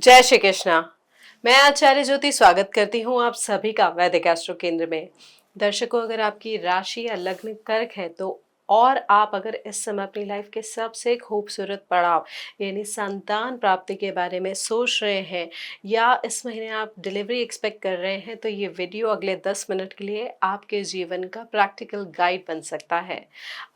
जय श्री कृष्णा। मैं आचार्य ज्योति स्वागत करती हूँ आप सभी का वैदिक एस्ट्रो केंद्र में। दर्शकों, अगर आपकी राशि या लग्न कर्क है तो और आप अगर इस समय अपनी लाइफ के सबसे खूबसूरत पड़ाव यानी संतान प्राप्ति के बारे में सोच रहे हैं या इस महीने आप डिलीवरी एक्सपेक्ट कर रहे हैं तो ये वीडियो अगले 10 मिनट के लिए आपके जीवन का प्रैक्टिकल गाइड बन सकता है।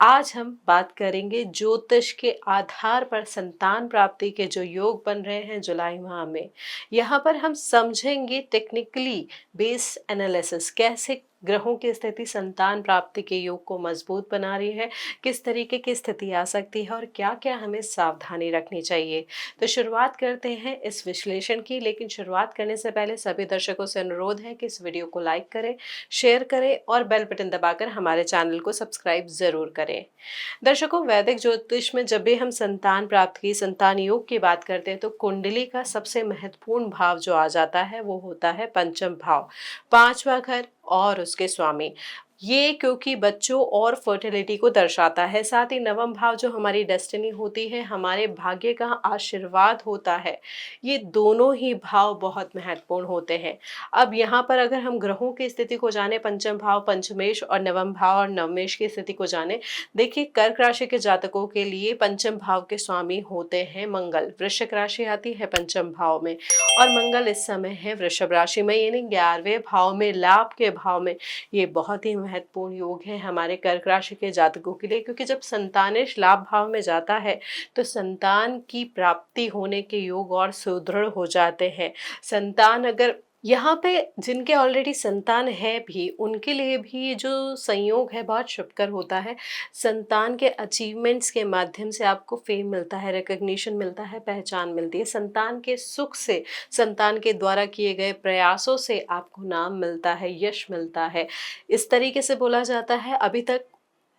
आज हम बात करेंगे ज्योतिष के आधार पर संतान प्राप्ति के जो योग बन रहे हैं जुलाई माह में। यहाँ पर हम समझेंगे टेक्निकली बेस्ड एनालिसिस कैसे ग्रहों की स्थिति संतान प्राप्ति के योग को मजबूत बना रही है, किस तरीके की स्थिति आ सकती है और क्या क्या हमें सावधानी रखनी चाहिए। तो शुरुआत करते हैं इस विश्लेषण की, लेकिन शुरुआत करने से पहले सभी दर्शकों से अनुरोध है कि इस वीडियो को लाइक करें, शेयर करें और बेल बटन दबाकर हमारे चैनल को सब्सक्राइब जरूर करें। दर्शकों, वैदिक ज्योतिष में जब भी हम संतान प्राप्ति की संतान योग की बात करते हैं तो कुंडली का सबसे महत्वपूर्ण भाव जो आ जाता है वो होता है पंचम भाव, पांचवा घर और उसके स्वामी। ये क्योंकि बच्चों और फर्टिलिटी को दर्शाता है। साथ ही नवम भाव जो हमारी डेस्टिनी होती है, हमारे भाग्य का आशीर्वाद होता है। ये दोनों ही भाव बहुत महत्वपूर्ण होते हैं। अब यहाँ पर अगर हम ग्रहों की स्थिति को जाने, पंचम भाव पंचमेश और नवम भाव और नवमेश की स्थिति को जाने, देखिए कर्क राशि के जातकों के लिए पंचम भाव के स्वामी होते हैं मंगल। वृश्चिक राशि आती है पंचम भाव में और मंगल इस समय है वृषभ राशि में, यानी 11वें भाव में, लाभ के भाव में। ये बहुत ही महत्वपूर्ण योग है हमारे कर्क राशि के जातकों के लिए, क्योंकि जब संतानेश लाभ भाव में जाता है तो संतान की प्राप्ति होने के योग और सुदृढ़ हो जाते हैं। संतान अगर यहाँ पे जिनके ऑलरेडी संतान है भी, उनके लिए भी ये जो संयोग है बहुत शुभकर होता है। संतान के अचीवमेंट्स के माध्यम से आपको फेम मिलता है, रिकग्निशन मिलता है, पहचान मिलती है। संतान के सुख से, संतान के द्वारा किए गए प्रयासों से आपको नाम मिलता है, यश मिलता है। इस तरीके से बोला जाता है अभी तक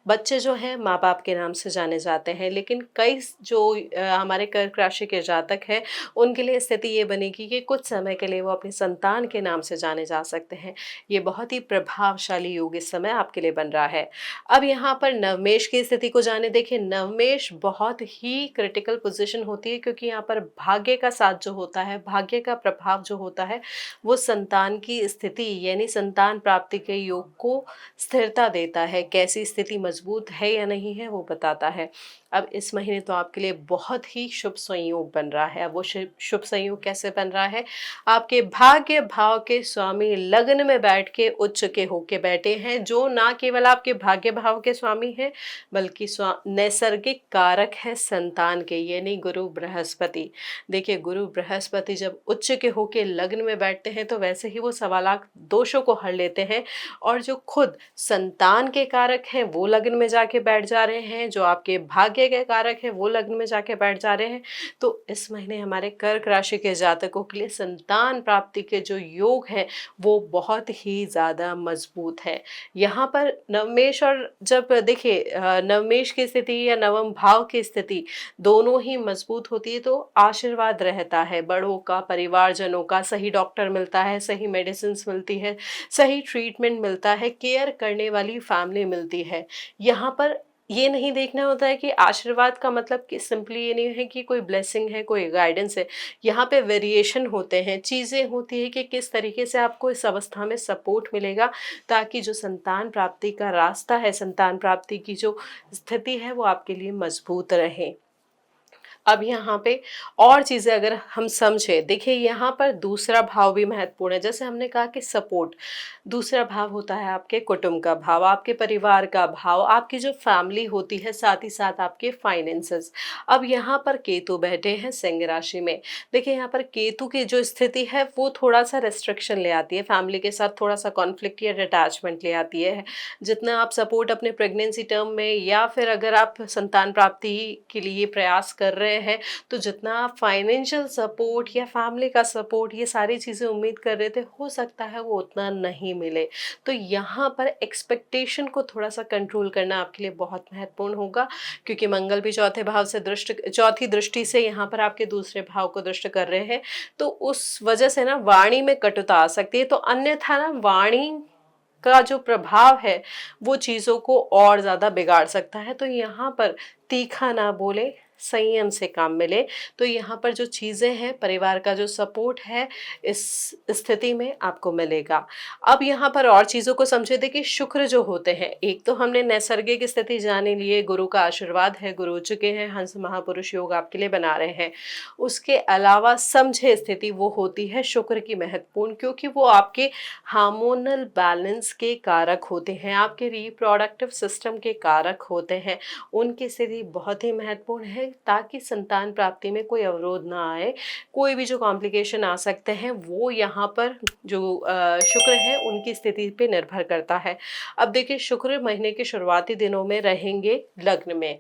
बच्चे जो हैं माँ बाप के नाम से जाने जाते हैं, लेकिन कई जो हमारे कर्क राशि के जातक हैं उनके लिए स्थिति ये बनेगी कि कुछ समय के लिए वो अपनी संतान के नाम से जाने जा सकते हैं। ये बहुत ही प्रभावशाली योग इस समय आपके लिए बन रहा है। अब यहाँ पर नवमेश की स्थिति को जाने। देखिए, नवमेश बहुत ही क्रिटिकल पोजीशन होती है, क्योंकि यहाँ पर भाग्य का साथ जो होता है, भाग्य का प्रभाव जो होता है, वो संतान की स्थिति यानी संतान प्राप्ति के योग को स्थिरता देता है। कैसी स्थिति मजबूत है या नहीं है वो बताता है। अब इस महीने तो आपके लिए बहुत ही शुभ संयोग बन रहा है। अब वो शुभ संयोग कैसे बन रहा है? आपके भाग्य भाव के स्वामी लग्न में बैठ के उच्च के होके बैठे हैं, जो ना केवल आपके भाग्य भाव के स्वामी हैं बल्कि नैसर्गिक कारक है संतान के, यानी गुरु बृहस्पति। देखिए, गुरु बृहस्पति जब उच्च के होके लग्न में बैठते हैं तो वैसे ही वो 1.25 दोषों को हर लेते हैं, और जो खुद संतान के कारक हैं वो लग्न में जाके बैठ जा रहे हैं, जो आपके भाग्य के कारक है वो लग्न में जाके बैठ जा रहे हैं। तो इस महीने हमारे कर्क राशि के जातकों के लिए संतान प्राप्ति के जो योग हैं वो बहुत ही ज्यादा मजबूत है। यहाँ पर नवमेश और जब देखिए नवमेश की स्थिति या नवम भाव की स्थिति दोनों ही मजबूत होती है तो आशीर्वाद रहता है बड़ों का, परिवारजनों का। सही डॉक्टर मिलता है, सही मेडिसिन मिलती है, सही ट्रीटमेंट मिलता है, केयर करने वाली फैमिली मिलती है। यहाँ पर ये नहीं देखना होता है कि आशीर्वाद का मतलब कि सिंपली ये नहीं है कि कोई ब्लेसिंग है, कोई गाइडेंस है। यहाँ पे वेरिएशन होते हैं, चीज़ें होती है कि किस तरीके से आपको इस अवस्था में सपोर्ट मिलेगा, ताकि जो संतान प्राप्ति का रास्ता है, संतान प्राप्ति की जो स्थिति है वो आपके लिए मजबूत रहे। अब यहाँ पे और चीज़ें अगर हम समझें, देखिए यहाँ पर दूसरा भाव भी महत्वपूर्ण है। जैसे हमने कहा कि सपोर्ट, दूसरा भाव होता है आपके कुटुंब का भाव, आपके परिवार का भाव, आपकी जो फैमिली होती है, साथ ही साथ आपके फाइनेंसेस। अब यहाँ पर केतु बैठे हैं सिंह राशि में। देखिए, यहाँ पर केतु की जो स्थिति है वो थोड़ा सा रेस्ट्रिक्शन ले आती है, फैमिली के साथ थोड़ा सा कॉन्फ्लिक्ट या डिटैचमेंट ले आती है। जितना आप सपोर्ट अपने प्रेगनेंसी टर्म में या फिर अगर आप संतान प्राप्ति के लिए प्रयास कर रहे हैं तो जितना आप फाइनेंशियल सपोर्ट या फैमिली का सपोर्ट, ये सारी चीज़ें उम्मीद कर रहे थे, हो सकता है वो उतना नहीं मिले। तो यहाँ पर एक्सपेक्टेशन को थोड़ा सा कंट्रोल करना आपके लिए बहुत महत्वपूर्ण होगा, क्योंकि मंगल भी चौथी दृष्टि से यहाँ पर आपके दूसरे भाव को दृष्ट कर रहे हैं। तो उस वजह से ना वाणी में कटुता आ सकती है। तो अन्यथा ना वाणी का जो प्रभाव है वो चीज़ों को और ज़्यादा बिगाड़ सकता है। तो यहाँ पर तीखा ना बोले, संयम से काम मिले। तो यहाँ पर जो चीज़ें हैं, परिवार का जो सपोर्ट है, इस स्थिति में आपको मिलेगा। अब यहाँ पर और चीज़ों को समझे, देखिए शुक्र जो होते हैं, एक तो हमने नैसर्गिक स्थिति जानी ली है, गुरु का आशीर्वाद है, गुरु चुके हैं, हंस महापुरुष योग आपके लिए बना रहे हैं। उसके अलावा समझे स्थिति वो होती है शुक्र की महत्वपूर्ण, क्योंकि वो आपके हार्मोनल बैलेंस के कारक होते हैं, आपके रिप्रोडक्टिव सिस्टम के कारक होते हैं। उनकी स्थिति बहुत ही महत्वपूर्ण है ताकि संतान प्राप्ति में कोई अवरोध ना आए, कोई भी जो कॉम्प्लिकेशन आ सकते हैं वो यहाँ पर जो शुक्र है उनकी स्थिति पे निर्भर करता है। अब देखिए शुक्र महीने के शुरुआती दिनों में रहेंगे लग्न में,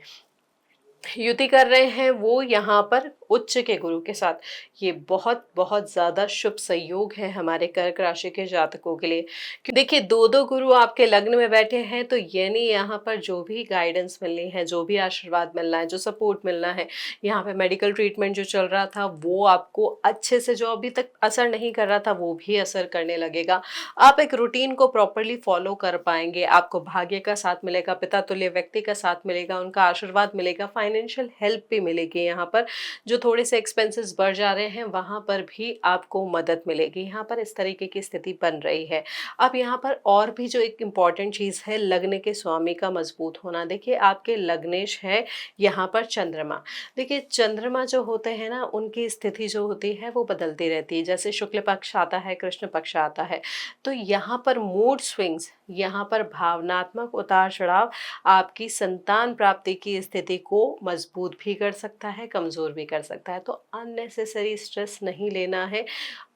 युति कर रहे हैं वो यहाँ पर उच्च के गुरु के साथ। ये बहुत बहुत ज़्यादा शुभ संयोग है हमारे कर्क राशि के जातकों के लिए। देखिए दो दो गुरु आपके लग्न में बैठे हैं, तो यानी यहाँ पर जो भी गाइडेंस मिलनी है, जो भी आशीर्वाद मिलना है, जो सपोर्ट मिलना है, यहाँ पे मेडिकल ट्रीटमेंट जो चल रहा था वो आपको अच्छे से, जो अभी तक असर नहीं कर रहा था वो भी असर करने लगेगा। आप एक रूटीन को प्रॉपरली फॉलो कर पाएंगे, आपको भाग्य का साथ मिलेगा, पिता तुल्य व्यक्ति का साथ मिलेगा, उनका आशीर्वाद मिलेगा, फाइनेंशियल हेल्प भी मिलेगी। यहाँ पर जो थोड़े से एक्सपेंसेस बढ़ जा रहे हैं वहाँ पर भी आपको मदद मिलेगी। यहाँ पर इस तरीके की स्थिति बन रही है। अब यहाँ पर और भी जो एक इम्पॉर्टेंट चीज़ है, लग्न के स्वामी का मजबूत होना। देखिए आपके लग्नेश है यहाँ पर चंद्रमा। देखिए चंद्रमा जो होते हैं ना, उनकी स्थिति जो होती है वो बदलती रहती है, जैसे शुक्ल पक्ष आता है, कृष्ण पक्ष आता है, तो यहाँ पर मूड स्विंग्स, यहाँ पर भावनात्मक उतार चढ़ाव आपकी संतान प्राप्ति की स्थिति को मजबूत भी कर सकता है, कमज़ोर भी कर सकता है। तो अननेसेसरी स्ट्रेस नहीं लेना है,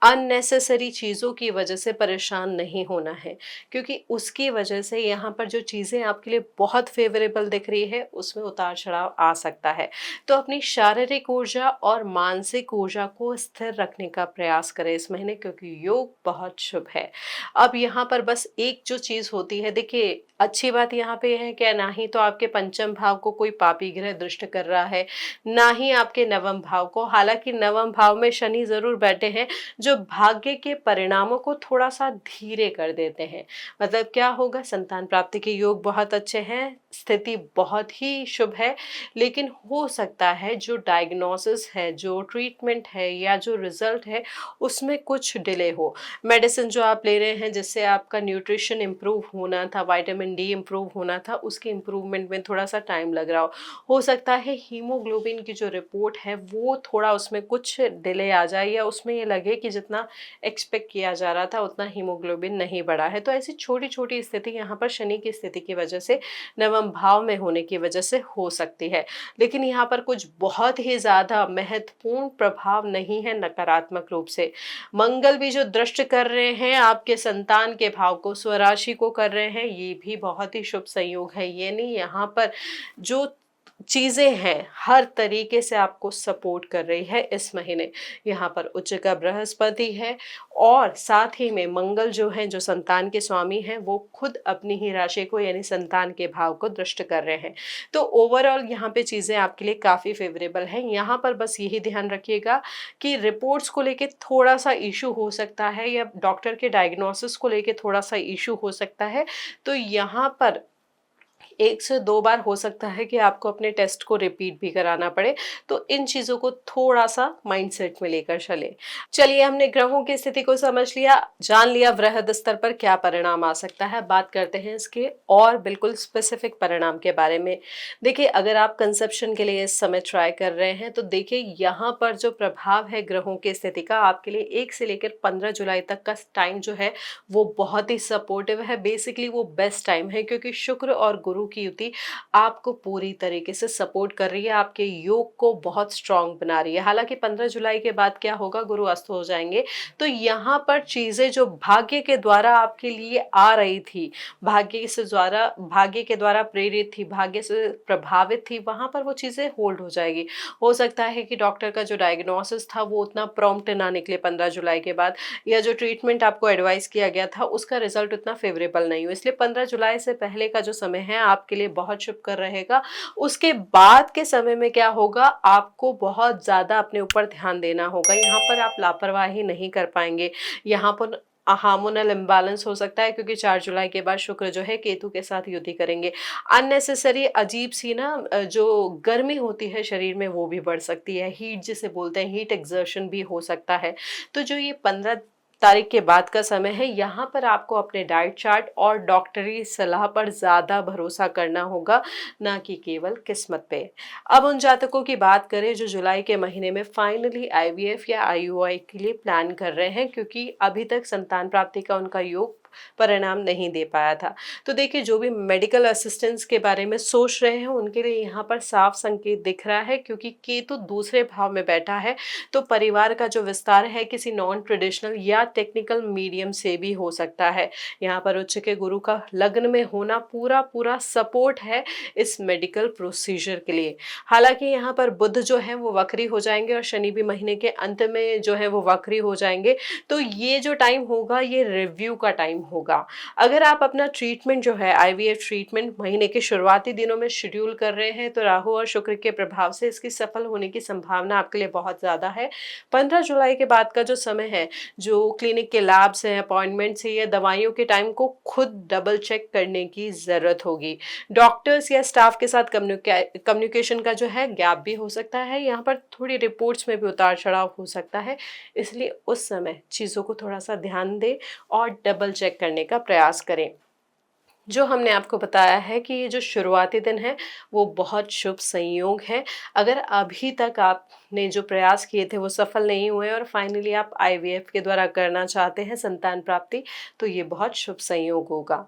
अननेसेसरी चीज़ों की वजह से परेशान नहीं होना है, क्योंकि उसकी वजह से यहाँ पर जो चीज़ें आपके लिए बहुत फेवरेबल दिख रही है उसमें उतार चढ़ाव आ सकता है। तो अपनी शारीरिक ऊर्जा और मानसिक ऊर्जा को स्थिर रखने का प्रयास करें इस महीने, क्योंकि योग बहुत शुभ है। अब यहाँ पर बस एक जो चीज़ होती है, देखिए अच्छी बात यहाँ पे है क्या, ना ही तो आपके पंचम भाव को कोई पापी ग्रह दृष्ट कर रहा है, ना ही आपके नवम भाव को। हालांकि नवम भाव में शनि जरूर बैठे हैं, जो भाग्य के परिणामों को थोड़ा सा धीरे कर देते हैं। मतलब क्या होगा, संतान प्राप्ति के योग बहुत अच्छे हैं, स्थिति बहुत ही शुभ है, लेकिन हो सकता है जो डायग्नोसिस है, जो ट्रीटमेंट है, या जो रिजल्ट है उसमें कुछ डिले हो। मेडिसिन जो आप ले रहे हैं, जिससे आपका न्यूट्रिशन इम्प्रूव होना था, विटामिन डी इम्प्रूव होना था, उसके इम्प्रूवमेंट में थोड़ा सा टाइम लग रहा हो सकता है हीमोग्लोबिन की जो रिपोर्ट है वो थोड़ा उसमें कुछ डिले आ जाए, या उसमें ये लगे कि जितना एक्सपेक्ट किया जा रहा था उतना हीमोग्लोबिन नहीं बढ़ा है। तो ऐसी छोटी छोटी स्थिति यहाँ पर शनि की स्थिति की वजह से, नवम भाव में होने की वजह से हो सकती है, लेकिन यहाँ पर कुछ बहुत ही ज़्यादा महत्वपूर्ण प्रभाव नहीं है नकारात्मक रूप से। मंगल भी जो दृष्ट कर रहे हैं आपके संतान के भाव को, स्वराशि को कर रहे हैं, ये भी बहुत ही शुभ संयोग है। यानी यहाँ पर जो चीज़ें हैं हर तरीके से आपको सपोर्ट कर रही है इस महीने। यहाँ पर उच्च का बृहस्पति है, और साथ ही में मंगल जो है, जो संतान के स्वामी हैं, वो खुद अपनी ही राशि को यानी संतान के भाव को दृष्ट कर रहे हैं। तो ओवरऑल यहाँ पे चीज़ें आपके लिए काफ़ी फेवरेबल हैं। यहाँ पर बस यही ध्यान रखिएगा कि रिपोर्ट्स को लेके थोड़ा सा इशू हो सकता है, या डॉक्टर के डायग्नोसिस को लेके थोड़ा सा इशू हो सकता है। तो यहाँ पर 1 से 2 बार हो सकता है कि आपको अपने टेस्ट को रिपीट भी कराना पड़े। तो इन चीज़ों को थोड़ा-सा माइंडसेट में लेकर चलें। चलिए, हमने ग्रहों की स्थिति को समझ लिया, जान लिया वृहद स्तर पर क्या परिणाम आ सकता है। बात करते हैं इसके और बिल्कुल स्पेसिफिक परिणाम के बारे में। देखिए, अगर आप कंसेप्शन के लिए इस समय ट्राई कर रहे हैं, तो देखिए यहाँ पर जो प्रभाव है ग्रहों की स्थिति का, आपके लिए 1 से लेकर 15 जुलाई तक का टाइम जो है वो बहुत ही सपोर्टिव है। बेसिकली वो बेस्ट टाइम है, क्योंकि शुक्र और गुरु की युति आपको पूरी तरीके से सपोर्ट कर रही है, आपके योग को बहुत स्ट्रांग बना रही है। हालांकि 15 जुलाई के बाद क्या होगा, गुरु अस्त हो जाएंगे, तो यहाँ पर चीजें जो भाग्य के द्वारा आपके लिए आ रही थी, भाग्य के द्वारा प्रेरित थी, भाग्य से प्रभावित थी, वहां पर वो चीजें होल्ड हो जाएगी। हो सकता है कि डॉक्टर का जो डायग्नोसिस था वो उतना प्रॉम्प्ट ना निकले 15 जुलाई के बाद, या जो ट्रीटमेंट आपको एडवाइस किया गया था उसका रिजल्ट उतना फेवरेबल नहीं हो। इसलिए 15 जुलाई से पहले का जो समय है आपके लिए बहुत शुभकर रहेगा। उसके बाद के समय में क्या होगा, आपको बहुत ज़्यादा अपने ऊपर ध्यान देना होगा। यहाँ पर आप लापरवाही नहीं कर पाएंगे। यहाँ पर हार्मोनल इम्बैलेंस हो सकता है, क्योंकि 4 जुलाई के बाद शुक्र जो है केतु के साथ युति करेंगे। अननेसेसरी अजीब सी ना जो गर्मी होती है शरीर में वो भी बढ़ सकती है, हीट जिसे बोलते हैं, हीट एक्सर्शन भी हो सकता है। तो जो ये 15 तारीख के बाद का समय है, यहाँ पर आपको अपने डाइट चार्ट और डॉक्टरी सलाह पर ज़्यादा भरोसा करना होगा, ना कि केवल किस्मत पे। अब उन जातकों की बात करें जो जुलाई के महीने में फाइनली आईवीएफ या आईयूआई के लिए प्लान कर रहे हैं, क्योंकि अभी तक संतान प्राप्ति का उनका योग परिणाम नहीं दे पाया था। तो देखिए, जो भी मेडिकल असिस्टेंस के बारे में सोच रहे हैं उनके लिए यहाँ पर साफ संकेत दिख रहा है, क्योंकि केतु दूसरे भाव में बैठा है। तो परिवार का जो विस्तार है किसी नॉन ट्रेडिशनल या टेक्निकल मीडियम से भी हो सकता है। यहाँ पर उच्च के गुरु का लग्न में होना पूरा पूरा सपोर्ट है इस मेडिकल प्रोसीजर के लिए। हालांकि यहाँ पर बुध जो है वो वक्री हो जाएंगे और शनि भी महीने के अंत में जो है वो वक्री हो जाएंगे। तो ये जो टाइम होगा ये रिव्यू का टाइम होगा। अगर आप अपना ट्रीटमेंट जो है आईवीएफ ट्रीटमेंट महीने के शुरुआती दिनों में शेड्यूल कर रहे हैं, तो राहु और शुक्र के प्रभाव से इसकी सफल होने की संभावना आपके लिए बहुत ज़्यादा है। 15 जुलाई के बाद का जो समय है, जो क्लिनिक के लैब्स हैं, अपॉइंटमेंट्स है या दवाइयों के टाइम को खुद डबल चेक करने की ज़रूरत होगी। डॉक्टर्स या स्टाफ के साथ कम्युनिकेशन का जो है गैप भी हो सकता है। यहाँ पर थोड़ी रिपोर्ट्स में भी उतार चढ़ाव हो सकता है, इसलिए उस समय चीज़ों को थोड़ा सा ध्यान दें और डबल चेक करने का प्रयास करें। जो हमने आपको बताया है कि ये जो शुरुआती दिन है वो बहुत शुभ संयोग है। अगर अभी तक आपने जो प्रयास किए थे वो सफल नहीं हुए और फाइनली आप आईवीएफ के द्वारा करना चाहते हैं संतान प्राप्ति, तो ये बहुत शुभ संयोग होगा।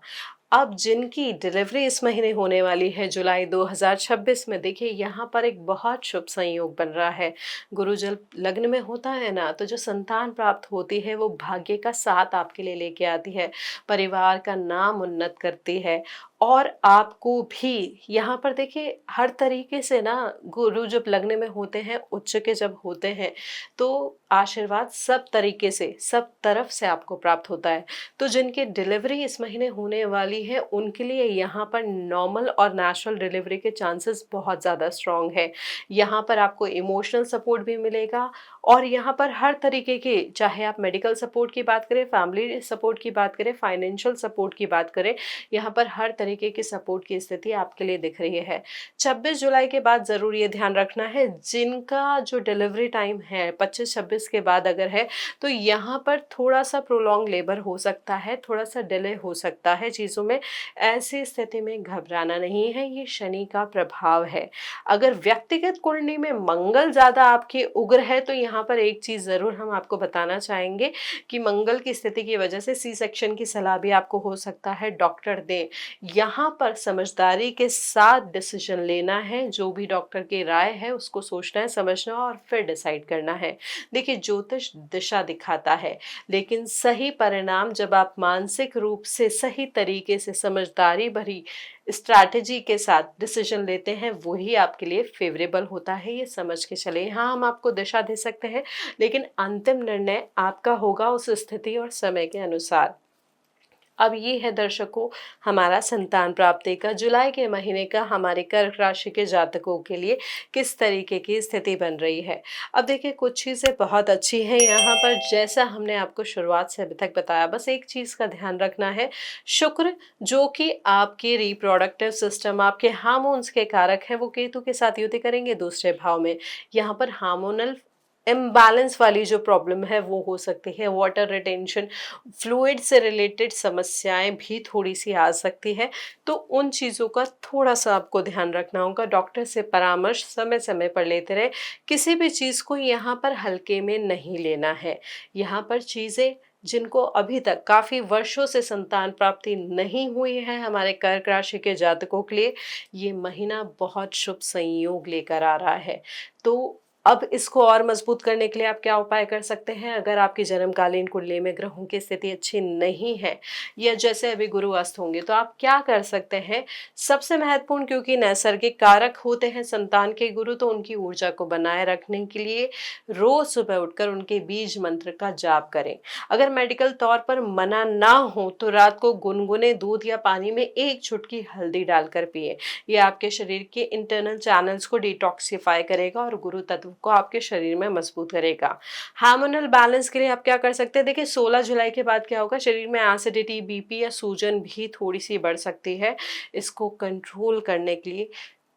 अब जिनकी डिलीवरी इस महीने होने वाली है जुलाई 2026 में, देखिए यहाँ पर एक बहुत शुभ संयोग बन रहा है। गुरु जब लग्न में होता है ना, तो जो संतान प्राप्त होती है वो भाग्य का साथ आपके लिए लेके आती है, परिवार का नाम उन्नत करती है। और आपको भी यहाँ पर देखिए हर तरीके से ना, गुरु जब लग्न में होते हैं, उच्च के जब होते हैं, तो आशीर्वाद सब तरीके से सब तरफ से आपको प्राप्त होता है। तो जिनकी डिलीवरी इस महीने होने वाली है उनके लिए यहाँ पर नॉर्मल और नेचुरल डिलीवरी के चांसेस बहुत ज़्यादा स्ट्रॉन्ग है। यहाँ पर आपको इमोशनल सपोर्ट भी मिलेगा और यहाँ पर हर तरीके के, चाहे आप मेडिकल सपोर्ट की बात करें, फैमिली सपोर्ट की बात करें, फाइनेंशियल सपोर्ट की बात करें, यहाँ पर हर तरीके की सपोर्ट की स्थिति आपके लिए दिख रही है। 26 जुलाई के बाद ज़रूर ये ध्यान रखना है, जिनका जो डिलीवरी टाइम है 25-26 के बाद अगर है, तो यहाँ पर थोड़ा सा प्रोलॉन्ग लेबर हो सकता है, थोड़ा सा डिले हो सकता है चीज़ों में। ऐसी स्थिति में घबराना नहीं है, ये शनि का प्रभाव है। अगर व्यक्तिगत कुंडली में मंगल ज़्यादा आपके उग्र है, तो यहाँ पर एक चीज़ ज़रूर हम आपको बताना चाहेंगे कि मंगल की स्थिति की वजह से सी सेक्शन की सलाह भी आपको हो सकता है डॉक्टर दें। यहाँ पर समझदारी के साथ डिसीजन लेना है, जो भी डॉक्टर की राय है उसको सोचना है, समझना और फिर डिसाइड करना है। देखिए, ज्योतिष दिशा दिखाता है, लेकिन सही परिणाम जब आप मानसिक रूप से सही तरीके से समझदारी भरी स्ट्रैटेजी के साथ डिसीजन लेते हैं, वही आपके लिए फेवरेबल होता है। ये समझ के चले, हाँ हम आपको दिशा दे सकते हैं, लेकिन अंतिम निर्णय आपका होगा उस स्थिति और समय के अनुसार। अब ये है दर्शकों हमारा संतान प्राप्ति का जुलाई के महीने का हमारे कर्क राशि के जातकों के लिए किस तरीके की स्थिति बन रही है। अब देखिए, कुछ चीज़ें बहुत अच्छी हैं यहाँ पर, जैसा हमने आपको शुरुआत से अभी तक बताया। बस एक चीज़ का ध्यान रखना है, शुक्र जो कि आपके रिप्रोडक्टिव सिस्टम, आपके हार्मोन्स के कारक हैं, वो केतु के साथ युति करेंगे दूसरे भाव में। यहाँ पर हार्मोनल इम्बैलेंस वाली जो प्रॉब्लम है वो हो सकती है, वाटर रिटेंशन, फ्लूइड से रिलेटेड समस्याएं भी थोड़ी सी आ सकती है। तो उन चीज़ों का थोड़ा सा आपको ध्यान रखना होगा, डॉक्टर से परामर्श समय समय पर लेते रहे। किसी भी चीज़ को यहाँ पर हल्के में नहीं लेना है। यहाँ पर चीज़ें जिनको अभी तक काफ़ी वर्षों से संतान प्राप्ति नहीं हुई है, हमारे कर्क राशि के जातकों के लिए ये महीना बहुत शुभ संयोग लेकर आ रहा है। तो अब इसको और मजबूत करने के लिए आप क्या उपाय कर सकते हैं? अगर आपकी जन्मकालीन कुंडली में ग्रहों की स्थिति अच्छी नहीं है या जैसे अभी गुरु अस्त होंगे, तो आप क्या कर सकते हैं? सबसे महत्वपूर्ण, क्योंकि नैसर्गिक कारक होते हैं संतान के गुरु, तो उनकी ऊर्जा को बनाए रखने के लिए रोज सुबह उठकर उनके बीज मंत्र का जाप करें। अगर मेडिकल तौर पर मना ना हो तो रात को गुनगुने दूध या पानी में एक चुटकी हल्दी डालकर पिए। ये आपके शरीर के इंटरनल चैनल्स को डिटॉक्सिफाई करेगा और गुरु तत्व को आपके शरीर में मजबूत करेगा। हार्मोनल बैलेंस के लिए आप क्या कर सकते हैं, देखिए 16 जुलाई के बाद क्या होगा, शरीर में एसिडिटी, बीपी या सूजन भी थोड़ी सी बढ़ सकती है। इसको कंट्रोल करने के लिए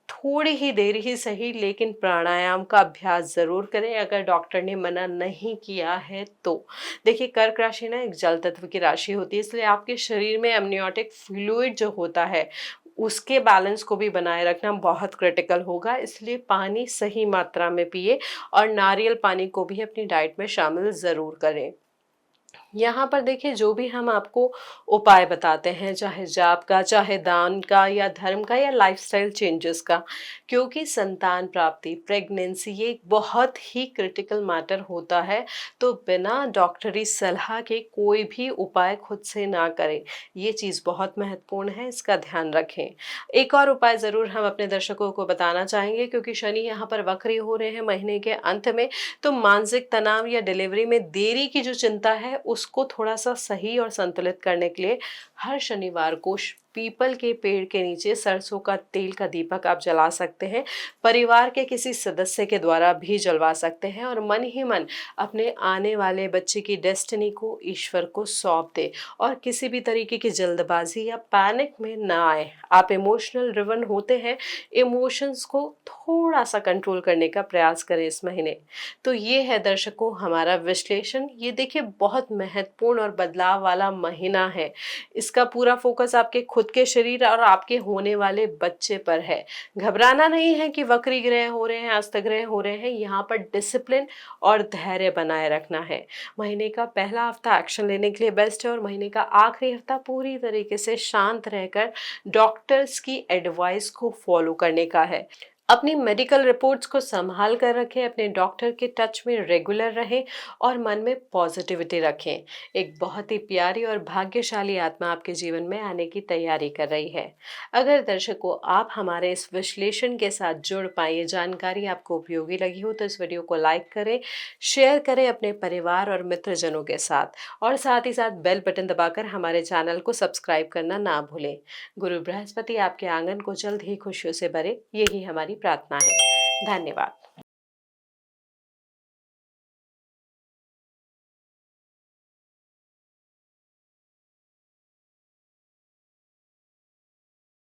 थोड़ी ही देर ही सही लेकिन प्राणायाम का अभ्यास ज़रूर करें, अगर डॉक्टर ने मना नहीं किया है तो। देखिए कर्क राशि ना एक जल तत्व की राशि होती है, इसलिए आपके शरीर में एमनियोटिक फ्लूइड जो होता है उसके बैलेंस को भी बनाए रखना बहुत क्रिटिकल होगा, इसलिए पानी सही मात्रा में पिए और नारियल पानी को भी अपनी डाइट में शामिल ज़रूर करें। यहाँ पर देखिए जो भी हम आपको उपाय बताते हैं, चाहे जाप का, चाहे दान का या धर्म का या लाइफस्टाइल चेंजेस का, क्योंकि संतान प्राप्ति, प्रेगनेंसी ये एक बहुत ही क्रिटिकल मैटर होता है, तो बिना डॉक्टरी सलाह के कोई भी उपाय खुद से ना करें। ये चीज़ बहुत महत्वपूर्ण है, इसका ध्यान रखें। एक और उपाय ज़रूर हम अपने दर्शकों को बताना चाहेंगे, क्योंकि शनि यहाँ पर वक्री हो रहे हैं महीने के अंत में, तो मानसिक तनाव या डिलीवरी में देरी की जो चिंता है उसको थोड़ा सा सही और संतुलित करने के लिए हर शनिवार को पीपल के पेड़ के नीचे सरसों का तेल का दीपक आप जला सकते हैं। परिवार के किसी सदस्य के द्वारा भी जलवा सकते हैं और मन ही मन अपने आने वाले बच्चे की डेस्टिनी को ईश्वर को सौंप दे और किसी भी तरीके की जल्दबाजी या पैनिक में ना आए। आप इमोशनल ड्रिवन होते हैं, इमोशंस को थोड़ा सा कंट्रोल करने का प्रयास करें इस महीने। तो ये है दर्शकों हमारा विश्लेषण। ये देखिए बहुत महत्वपूर्ण और बदलाव वाला महीना है। इसका पूरा फोकस आपके खुद के शरीर और आपके होने वाले बच्चे पर है। घबराना नहीं है कि वक्री ग्रह हो रहे हैं, अस्त ग्रह हो रहे हैं, यहाँ पर डिसिप्लिन और धैर्य बनाए रखना है। महीने का पहला हफ्ता एक्शन लेने के लिए बेस्ट है और महीने का आखिरी हफ्ता पूरी तरीके से शांत रहकर डॉक्टर्स की एडवाइस को फॉलो करने का है। अपनी मेडिकल रिपोर्ट्स को संभाल कर रखें, अपने डॉक्टर के टच में रेगुलर रहें और मन में पॉजिटिविटी रखें। एक बहुत ही प्यारी और भाग्यशाली आत्मा आपके जीवन में आने की तैयारी कर रही है। अगर दर्शकों आप हमारे इस विश्लेषण के साथ जुड़ पाए, ये जानकारी आपको उपयोगी लगी हो तो इस वीडियो को लाइक करें, शेयर करें अपने परिवार और मित्रजनों के साथ और साथ ही साथ बेल बटन दबाकर हमारे चैनल को सब्सक्राइब करना ना भूलें। गुरु बृहस्पति आपके आंगन को जल्द ही खुशियों से भरे, यही हमारी प्रार्थना है। धन्यवाद।